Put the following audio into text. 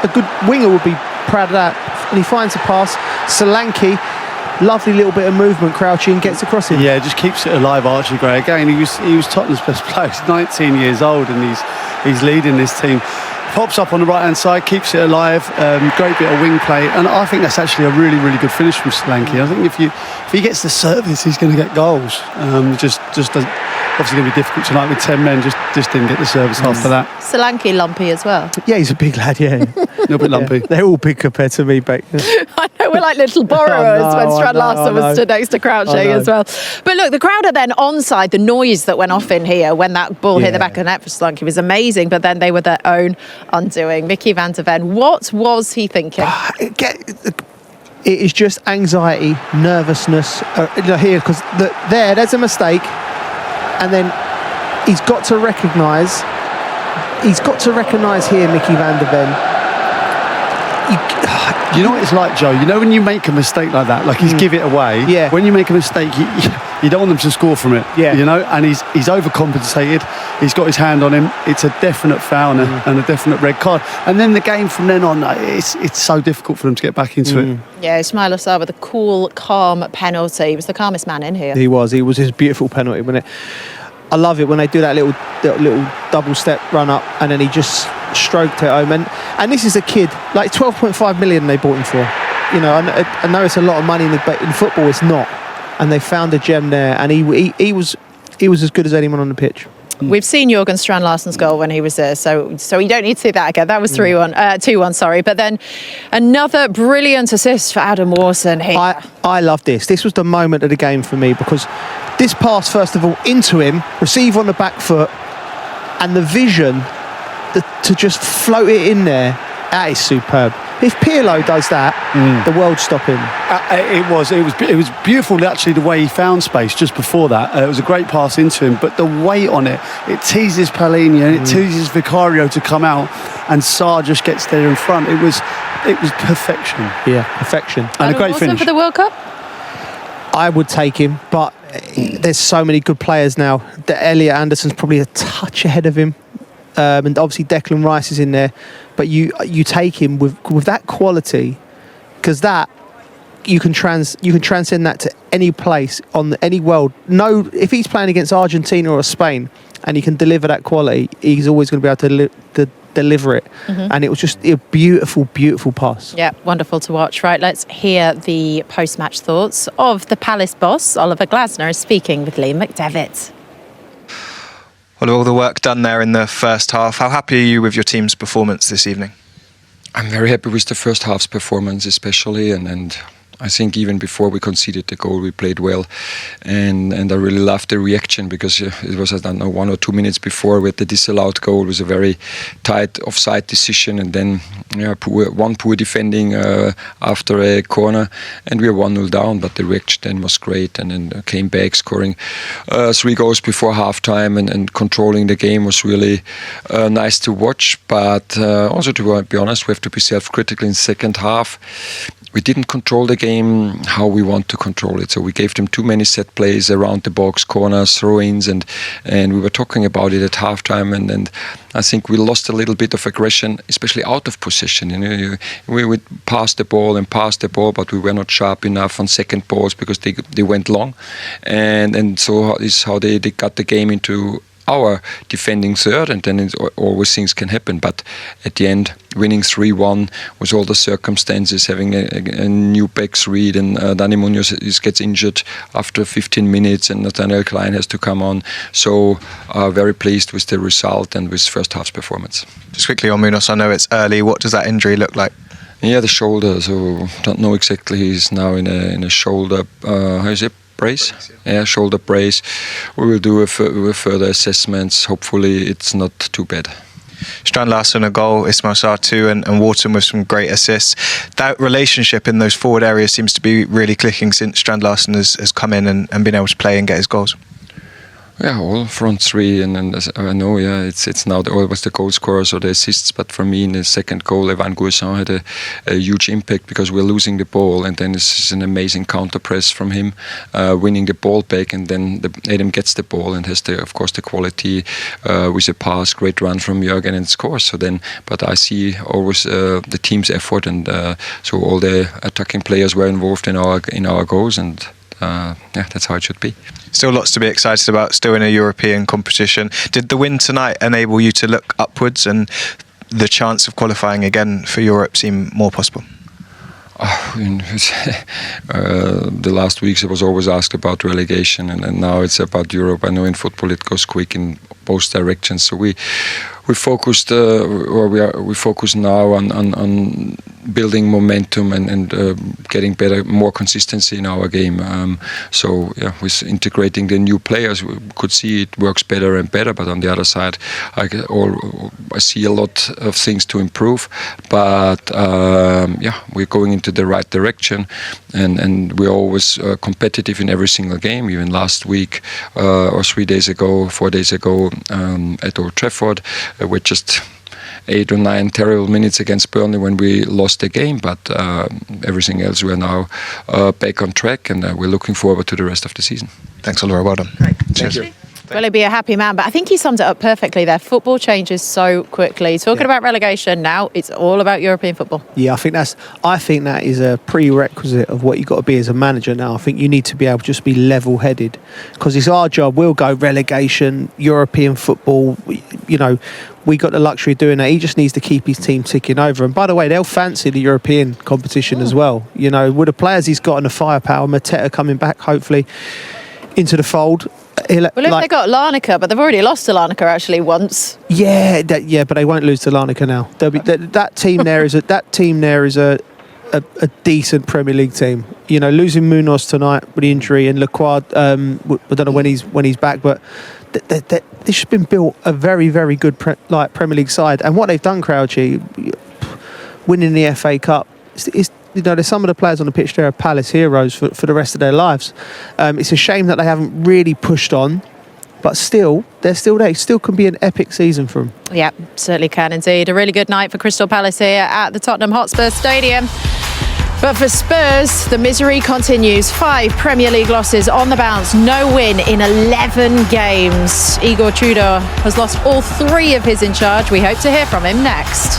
a good winger would be proud of that. And he finds a pass. Solanke, lovely little bit of movement, crouching, gets across him. Yeah, just keeps it alive, Archie Gray. Again, he was Tottenham's best player. He's 19 years old and he's leading this team. Pops up on the right-hand side, keeps it alive. Great bit of wing play, and I think that's actually a really, really good finish from Solanke. I think if he gets the service, he's going to get goals. Just obviously going to be difficult tonight with 10 men. Just didn't get the service after that. Solanke lumpy as well. Yeah, he's a big lad. Yeah, A little bit lumpy. Yeah. They're all big compared to me back then. I know, we're like little borrowers when Strand Larsen was stood next to Crouchy as well. But look, the crowd are then onside. The noise that went off in here when that ball hit the back of the net for Solanke was amazing, but then they were their own undoing. Micky van der Ven, what was he thinking? It is just anxiety, nervousness here, because there's a mistake, and then he's got to recognise here, Micky van der Ven. You know what it's like, Joe? You know when you make a mistake like that, like he's give it away. Yeah. When you make a mistake, you don't want them to score from it. Yeah. You know, and he's overcompensated. He's got his hand on him. It's a definite foul and a definite red card. And then the game from then on, it's so difficult for them to get back into it. Yeah, Ismaila Sarr with a cool, calm penalty. He was the calmest man in here. He was his beautiful penalty, wasn't it? I love it when they do that little double step run up, and then he just stroked it home. And this is a kid, like 12.5 million they bought him for. You know, I know it's a lot of money in football. It's not, and they found a gem there, and he was as good as anyone on the pitch. We've seen Jorgen Strand Larsen's goal when he was there, so you don't need to see that again. That was 2-1, sorry. But then another brilliant assist for Adam Wharton here. I love this. This was the moment of the game for me, because this pass, first of all, into him, receive on the back foot, and the vision to just float it in there, that is superb. If Pirlo does that, the world's stopping. It was beautiful, actually, the way he found space just before that. It was a great pass into him, but the weight on it teases Palhinha and it teases Vicario to come out, and Sarr just gets there in front. It was perfection. Yeah, perfection. And a great finish. For the World Cup? I would take him, but there's so many good players now. Elliot Anderson's probably a touch ahead of him. And obviously Declan Rice is in there, but you take him with that quality, because that you can transcend that to any place on any world. No, if he's playing against Argentina or Spain and he can deliver that quality, he's always going to be able to deliver it. And it was just a beautiful, beautiful pass. Yeah, wonderful to watch. Right, let's hear the post-match thoughts of the Palace boss. Oliver Glasner is speaking with Liam McDevitt. Well, all the work done there in the first half. How happy are you with your team's performance this evening? I'm very happy with the first half's performance, especially, and I think even before we conceded the goal, we played well, and I really loved the reaction, because it was, I don't know, 1 or 2 minutes before with the disallowed goal. It was a very tight offside decision, and then poor defending after a corner, and we were 1-0 down, but the reaction then was great, and then came back scoring 3 goals before half-time, and controlling the game was really nice to watch. But also, to be honest, we have to be self-critical in the second half. We didn't control the game how we want to control it. So we gave them too many set plays around the box, corners, throw-ins, and we were talking about it at halftime. And I think we lost a little bit of aggression, especially out of possession. You know, we would pass the ball, but we were not sharp enough on second balls because they went long. And so is how they got the game into our defending third, and then always things can happen. But at the end, winning 3-1 with all the circumstances, having a new back three, and Dani Munoz gets injured after 15 minutes, and Nathaniel Klein has to come on. So very pleased with the result and with first half's performance. Just quickly on Munoz, I know it's early. What does that injury look like? Yeah, the shoulder. So don't know exactly. He's now in a shoulder. How is it? Brace? Yeah, shoulder brace. We will do further assessments. Hopefully it's not too bad. Strand Larsen a goal, Ismaila Sarr 2, and Wharton with some great assists. That relationship in those forward areas seems to be really clicking since Strand Larsen has come in and been able to play and get his goals. Yeah, all front three, and as I know, it's now always the goal scorers or the assists. But for me, in the second goal, Evan Gouessan had a huge impact because we're losing the ball, and then it's an amazing counter press from him, winning the ball back, and then Adam gets the ball and has of course the quality with a pass, great run from Jorgen and scores. So then, but I see always the team's effort, and so all the attacking players were involved in our goals, and that's how it should be. Still lots to be excited about, still in a European competition. Did the win tonight enable you to look upwards and the chance of qualifying again for Europe seem more possible? The last weeks I was always asked about relegation, and now it's about Europe. I know in football it goes quick in both directions, so we focus now on building momentum and getting better, more consistency in our game. With integrating the new players, we could see it works better and better. But on the other side, I see a lot of things to improve. But we're going into the right direction, and we're always competitive in every single game. Even last week or 4 days ago at Old Trafford, with just 8 or 9 terrible minutes against Burnley when we lost the game, but everything else we are now back on track, and we're looking forward to the rest of the season. Thanks, Oliver. Well done. Great. Cheers. Thank you. Will he be a happy man? But I think he summed it up perfectly there. Football changes so quickly. Talking about relegation now, it's all about European football. Yeah, I think that is a prerequisite of what you've got to be as a manager now. I think you need to be able to just be level-headed, because it's our job. We'll go relegation, European football. You know, we got the luxury of doing that. He just needs to keep his team ticking over. And by the way, they'll fancy the European competition as well. You know, with the players he's got and the firepower, Mateta coming back hopefully into the fold. They got Larnaca, but they've already lost to Larnaca actually once. Yeah, but they won't lose to Larnaca now. That team there is a decent Premier League team. You know, losing Munoz tonight with the injury, and Lacroix, I don't know when he's back, but this has been built a very, very good Premier League side. And what they've done, Crouchy, winning the FA Cup, there's some of the players on the pitch there are Palace heroes for the rest of their lives. It's a shame that they haven't really pushed on, but still, they're still there. It still can be an epic season for them. Yeah, certainly can indeed. A really good night for Crystal Palace here at the Tottenham Hotspur Stadium. But for Spurs, the misery continues. 5 Premier League losses on the bounce, no win in 11 games. Igor Tudor has lost all 3 of his in charge. We hope to hear from him next.